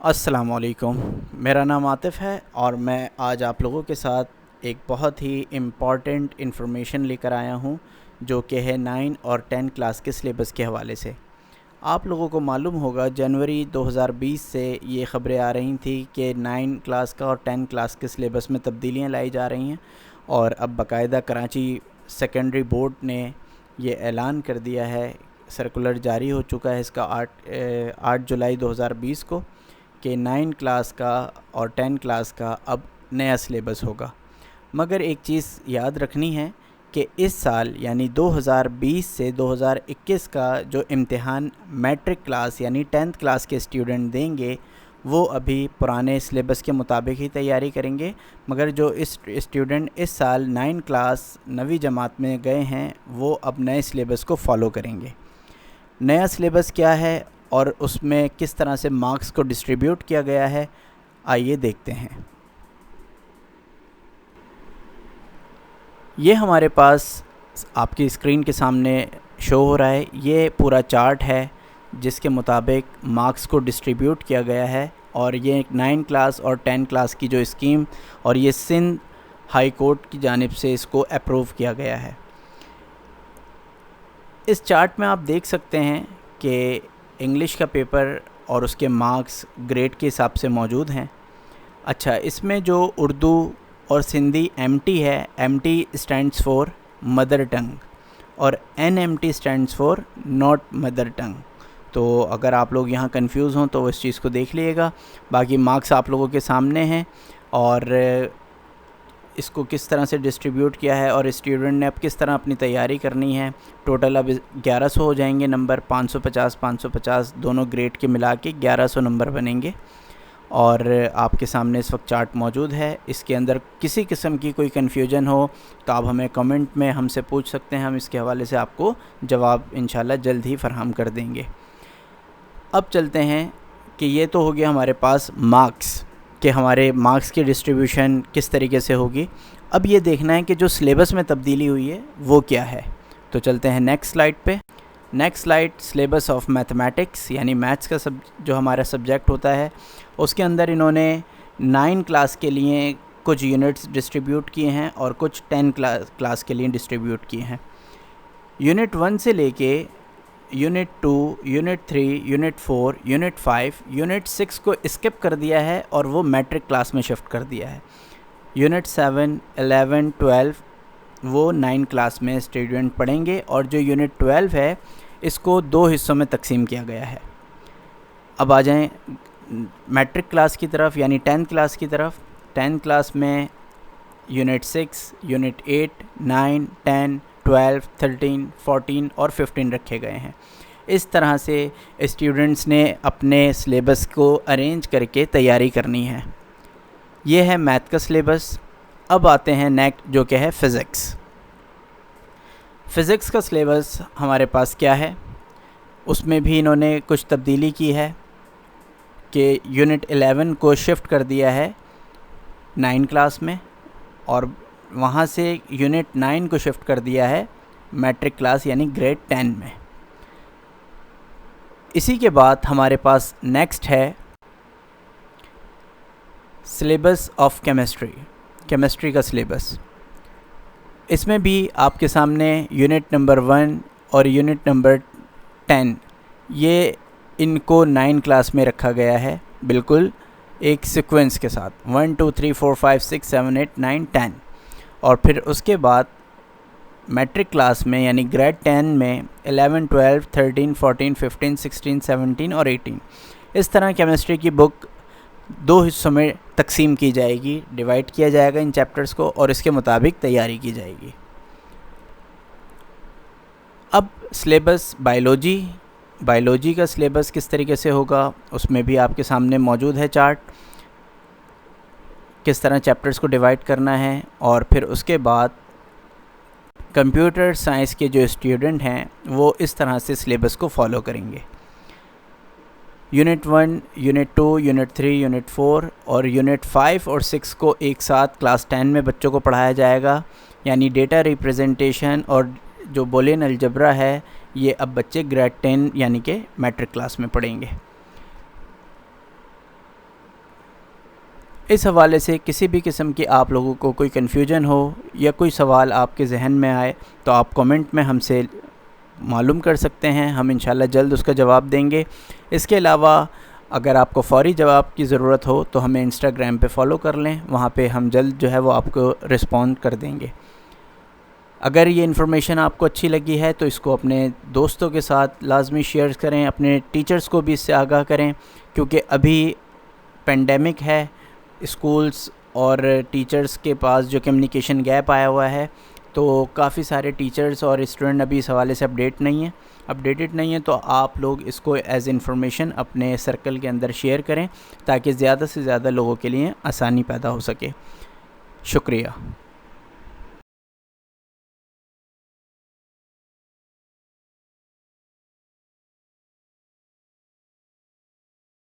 अस्सलामुअलैकुम। मेरा नाम आतिफ़ है और मैं आज आप लोगों के साथ एक बहुत ही इम्पॉर्टेंट इन्फॉर्मेशन लेकर आया हूं, जो कि है 9 और 10 क्लास के सिलेबस के हवाले से। आप लोगों को मालूम होगा जनवरी 2020 से ये ख़बरें आ रही थी कि 9 क्लास का और 10 क्लास के सिलेबस में तब्दीलियां लाई जा रही हैं और अब बाकायदा कराची सेकेंडरी बोर्ड ने ये ऐलान कर दिया है, सर्कुलर जारी हो चुका है इसका 8 जुलाई 2020 को, कि 9 क्लास का और 10 क्लास का अब नया सिलेबस होगा। मगर एक चीज़ याद रखनी है कि इस साल यानी 2020 से 2021 का जो इम्तिहान मैट्रिक क्लास यानी 10th क्लास के स्टूडेंट देंगे वो अभी पुराने सिलेबस के मुताबिक ही तैयारी करेंगे। मगर जो इस स्टूडेंट इस साल 9 क्लास 9वीं जमात में गए हैं वो अब नए सिलेबस को फॉलो करेंगे। नया सिलेबस क्या है और उसमें किस तरह से मार्क्स को डिस्ट्रीब्यूट किया गया है, आइए देखते हैं। ये हमारे पास आपकी स्क्रीन के सामने शो हो रहा है, ये पूरा चार्ट है जिसके मुताबिक मार्क्स को डिस्ट्रीब्यूट किया गया है। और ये 9 क्लास और 10 क्लास की जो स्कीम और ये सिंध हाई कोर्ट की जानिब से इसको अप्रूव किया गया है। इस चार्ट में आप देख सकते हैं कि इंग्लिश का पेपर और उसके मार्क्स ग्रेड के हिसाब से मौजूद हैं। अच्छा, इसमें जो उर्दू और सिंधी एमटी है, MT stands for mother tongue और NMT stands for not mother tongue. तो अगर आप लोग यहाँ कंफ्यूज हों तो इस चीज़ को देख लीजिएगा। बाकी मार्क्स आप लोगों के सामने हैं और इसको किस तरह से डिस्ट्रीब्यूट किया है और स्टूडेंट ने अब किस तरह अपनी तैयारी करनी है। टोटल अब 1100 हो जाएंगे नंबर, 550 दोनों ग्रेड के मिला के 1100 नंबर बनेंगे। और आपके सामने इस वक्त चार्ट मौजूद है। इसके अंदर किसी किस्म की कोई कन्फ्यूजन हो तो आप हमें कमेंट में हमसे पूछ सकते हैं, हम इसके हवाले से आपको जवाब इंशाल्लाह जल्द ही फराहम कर देंगे। अब चलते हैं कि ये तो हो गया हमारे पास मार्क्स, कि हमारे मार्क्स की डिस्ट्रीब्यूशन किस तरीके से होगी। अब ये देखना है कि जो सिलेबस में तब्दीली हुई है वो क्या है। तो चलते हैं नेक्स्ट स्लाइड पे। Next slide syllabus of mathematics यानी मैथ्स का जो हमारा सब्जेक्ट होता है, उसके अंदर इन्होंने 9 क्लास के लिए कुछ यूनिट्स डिस्ट्रीब्यूट किए हैं और कुछ 10 क्लास के लिए डिस्ट्रीब्यूट किए हैं। यूनिट 1 से लेके unit 2, unit 3, unit 4, unit 5, unit 6 को स्किप कर दिया है और वो मैट्रिक क्लास में शिफ्ट कर दिया है। यूनिट 7, 11, 12 वो 9 क्लास में स्टूडेंट पढ़ेंगे और जो यूनिट 12 है इसको 2 हिस्सों में तकसीम किया गया है। अब आ जाएं मैट्रिक क्लास की तरफ यानी 10th क्लास की तरफ। 10th क्लास में यूनिट 6, यूनिट 8, 9, 10, 12, 13, 14 और 15 रखे गए हैं। इस तरह से स्टूडेंट्स ने अपने सिलेबस को अरेंज करके तैयारी करनी है। ये है मैथ का सिलेबस। अब आते हैं नेक्स्ट जो कि है फ़िज़िक्स। फ़िज़िक्स का सिलेबस हमारे पास क्या है, उसमें भी इन्होंने कुछ तब्दीली की है कि यूनिट 11 को शिफ्ट कर दिया है 9 क्लास में और वहाँ से यूनिट 9 को शिफ्ट कर दिया है मैट्रिक क्लास यानी ग्रेड 10 में। इसी के बाद हमारे पास नेक्स्ट है सिलेबस ऑफ केमिस्ट्री, केमिस्ट्री का सिलेबस। इसमें भी आपके सामने यूनिट नंबर 1 और यूनिट नंबर 10 ये इनको 9 क्लास में रखा गया है, बिल्कुल एक सीक्वेंस के साथ 1 2 3 4 5 6 7 8 9 10। और फिर उसके बाद मैट्रिक क्लास में यानी ग्रेड 10 में 11, 12, 13, 14, 15, 16, 17 और 18 इस तरह केमिस्ट्री की बुक 2 हिस्सों में तकसीम की जाएगी, डिवाइड किया जाएगा इन चैप्टर्स को और इसके मुताबिक तैयारी की जाएगी। अब सिलेबस बायोलॉजी का सिलेबस किस तरीके से होगा, उसमें भी आपके सामने मौजूद है चार्ट, किस तरह चैप्टर्स को डिवाइड करना है। और फिर उसके बाद कंप्यूटर साइंस के जो स्टूडेंट हैं वो इस तरह से सिलेबस को फॉलो करेंगे। यूनिट 1, यूनिट 2, यूनिट 3, यूनिट 4 और यूनिट 5 और 6 को एक साथ क्लास 10 में बच्चों को पढ़ाया जाएगा। यानी डेटा रिप्रेजेंटेशन और जो बूलियन अलजेब्रा है ये अब बच्चे ग्रेड 10 यानी कि मैट्रिक क्लास में पढ़ेंगे। इस हवाले से किसी भी किस्म की आप लोगों को कोई कन्फ्यूजन हो या कोई सवाल आपके जहन में आए तो आप कमेंट में हमसे मालूम कर सकते हैं, हम इंशाल्लाह जल्द उसका जवाब देंगे। इसके अलावा अगर आपको फ़ौरी जवाब की ज़रूरत हो तो हमें इंस्टाग्राम पे फॉलो कर लें, वहाँ पे हम जल्द जो है वो आपको रिस्पॉन्ड कर देंगे। अगर ये इन्फॉर्मेशन आपको अच्छी लगी है तो इसको अपने दोस्तों के साथ लाजमी शेयर करें, अपने टीचर्स को भी इससे आगाह करें, क्योंकि अभी पेंडेमिक है, स्कूल्स और टीचर्स के पास जो कम्युनिकेशन गैप आया हुआ है, तो काफ़ी सारे टीचर्स और स्टूडेंट अभी इस हवाले से अपडेटेड नहीं है। तो आप लोग इसको एज इंफॉर्मेशन अपने सर्कल के अंदर शेयर करें ताकि ज़्यादा से ज़्यादा लोगों के लिए आसानी पैदा हो सके। शुक्रिया।